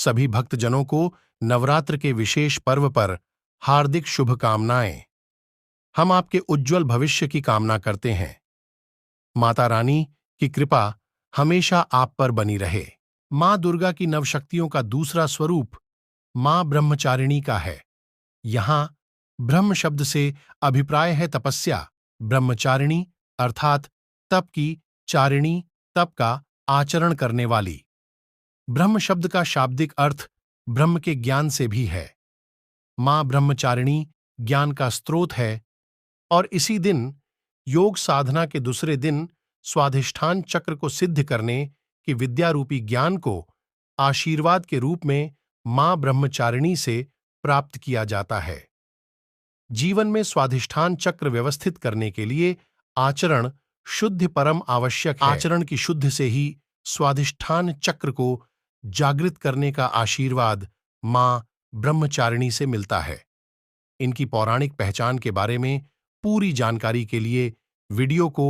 सभी भक्तजनों को नवरात्र के विशेष पर्व पर हार्दिक शुभकामनाएं। हम आपके उज्जवल भविष्य की कामना करते हैं। माता रानी की कृपा हमेशा आप पर बनी रहे। मां दुर्गा की नवशक्तियों का दूसरा स्वरूप मां ब्रह्मचारिणी का है। यहां ब्रह्म शब्द से अभिप्राय है तपस्या। ब्रह्मचारिणी अर्थात तप की चारिणी, तप का आचरण करने वाली। ब्रह्म शब्द का शाब्दिक अर्थ ब्रह्म के ज्ञान से भी है। मां ब्रह्मचारिणी ज्ञान का स्रोत है और इसी दिन योग साधना के दूसरे दिन स्वाधिष्ठान चक्र को सिद्ध करने की विद्या रूपी ज्ञान को आशीर्वाद के रूप में मां ब्रह्मचारिणी से प्राप्त किया जाता है। जीवन में स्वाधिष्ठान चक्र व्यवस्थित करने के लिए आचरण शुद्ध परम आवश्यक है। आचरण की शुद्ध से ही स्वाधिष्ठान चक्र को जागृत करने का आशीर्वाद मां ब्रह्मचारिणी से मिलता है। इनकी पौराणिक पहचान के बारे में पूरी जानकारी के लिए वीडियो को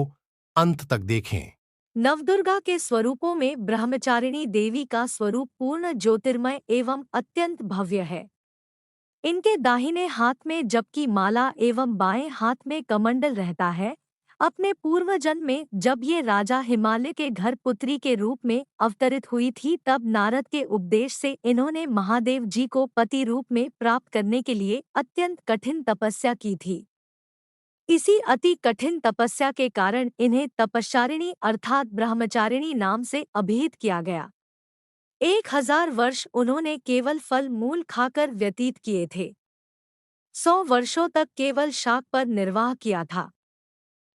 अंत तक देखें। नवदुर्गा के स्वरूपों में ब्रह्मचारिणी देवी का स्वरूप पूर्ण ज्योतिर्मय एवं अत्यंत भव्य है। इनके दाहिने हाथ में जपकी माला एवं बाएं हाथ में कमंडल रहता है। अपने पूर्व जन्म में जब ये राजा हिमालय के घर पुत्री के रूप में अवतरित हुई थी, तब नारद के उपदेश से इन्होंने महादेव जी को पति रूप में प्राप्त करने के लिए अत्यंत कठिन तपस्या की थी। इसी अति कठिन तपस्या के कारण इन्हें तपश्चारिणी अर्थात ब्रह्मचारिणी नाम से अभिहित किया गया। 1000 वर्ष उन्होंने केवल फल मूल खाकर व्यतीत किए थे। 100 वर्षों तक केवल शाक पर निर्वाह किया था।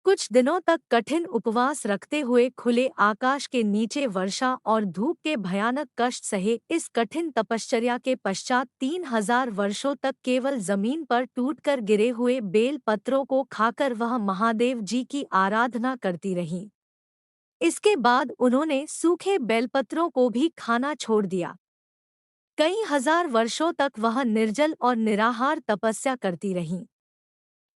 कुछ दिनों तक कठिन उपवास रखते हुए खुले आकाश के नीचे वर्षा और धूप के भयानक कष्ट सहे। इस कठिन तपश्चर्या के पश्चात 3000 वर्षों तक केवल जमीन पर टूटकर गिरे हुए बेल पत्रों को खाकर वह महादेव जी की आराधना करती रहीं। इसके बाद उन्होंने सूखे बेलपत्रों को भी खाना छोड़ दिया। कई हजार वर्षों तक वह निर्जल और निराहार तपस्या करती रहीं।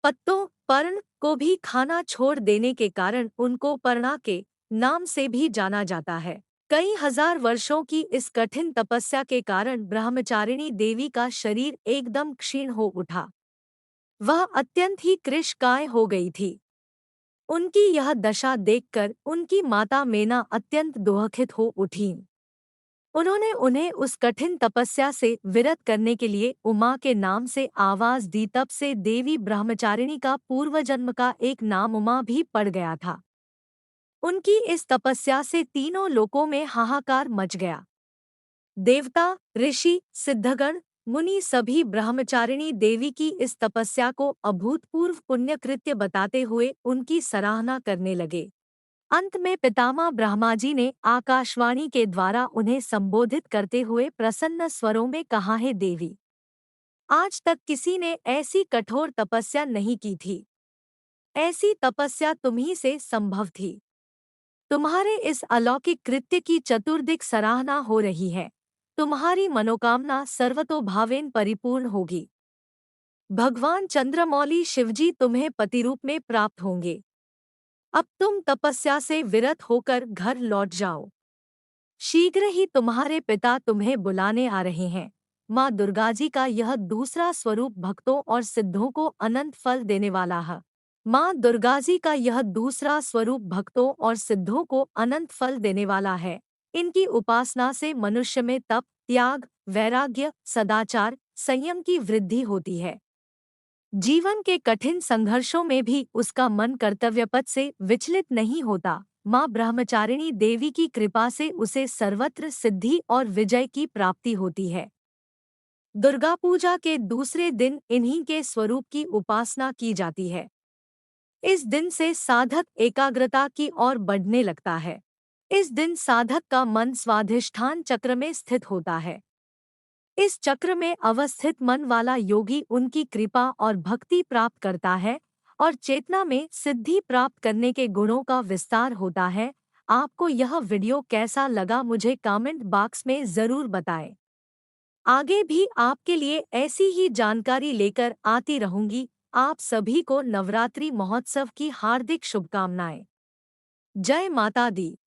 पत्तों पर्ण को भी खाना छोड़ देने के कारण उनको पर्णा के नाम से भी जाना जाता है। कई हजार वर्षों की इस कठिन तपस्या के कारण ब्रह्मचारिणी देवी का शरीर एकदम क्षीण हो उठा। वह अत्यंत ही कृशकाय हो गई थी। उनकी यह दशा देखकर उनकी माता मेना अत्यंत दुखित हो उठीं। उन्होंने उन्हें उस कठिन तपस्या से विरत करने के लिए उमा के नाम से आवाज दी। तब से देवी ब्रह्मचारिणी का पूर्वजन्म का एक नाम उमा भी पड़ गया था। उनकी इस तपस्या से तीनों लोकों में हाहाकार मच गया। देवता, ऋषि, सिद्धगण, मुनि सभी ब्रह्मचारिणी देवी की इस तपस्या को अभूतपूर्व पुण्यकृत्य बताते हुए उनकी सराहना करने लगे। अंत में पितामह ब्रह्मा जी ने आकाशवाणी के द्वारा उन्हें संबोधित करते हुए प्रसन्न स्वरों में कहा, है देवी, आज तक किसी ने ऐसी कठोर तपस्या नहीं की थी। ऐसी तपस्या तुम्ही से संभव थी। तुम्हारे इस अलौकिक कृत्य की चतुर्दिक सराहना हो रही है। तुम्हारी मनोकामना सर्वतोभावेन परिपूर्ण होगी। भगवान चंद्रमौली शिवजी तुम्हें पतिरूप में प्राप्त होंगे। अब तुम तपस्या से विरत होकर घर लौट जाओ। शीघ्र ही तुम्हारे पिता तुम्हें बुलाने आ रहे हैं। माँ दुर्गा जी का यह दूसरा स्वरूप भक्तों और सिद्धों को अनंत फल देने वाला है। माँ दुर्गा जी का यह दूसरा स्वरूप भक्तों और सिद्धों को अनंत फल देने वाला है। इनकी उपासना से मनुष्य में तप, त्याग, वैराग्य, सदाचार, संयम की वृद्धि होती है। जीवन के कठिन संघर्षों में भी उसका मन कर्तव्यपथ से विचलित नहीं होता। माँ ब्रह्मचारिणी देवी की कृपा से उसे सर्वत्र सिद्धि और विजय की प्राप्ति होती है। दुर्गा पूजा के दूसरे दिन इन्हीं के स्वरूप की उपासना की जाती है। इस दिन से साधक एकाग्रता की ओर बढ़ने लगता है। इस दिन साधक का मन स्वाधिष्ठान चक्र में स्थित होता है। इस चक्र में अवस्थित मन वाला योगी उनकी कृपा और भक्ति प्राप्त करता है और चेतना में सिद्धि प्राप्त करने के गुणों का विस्तार होता है। आपको यह वीडियो कैसा लगा मुझे कमेंट बॉक्स में जरूर बताएं। आगे भी आपके लिए ऐसी ही जानकारी लेकर आती रहूंगी। आप सभी को नवरात्रि महोत्सव की हार्दिक शुभकामनाएं। जय माता दी।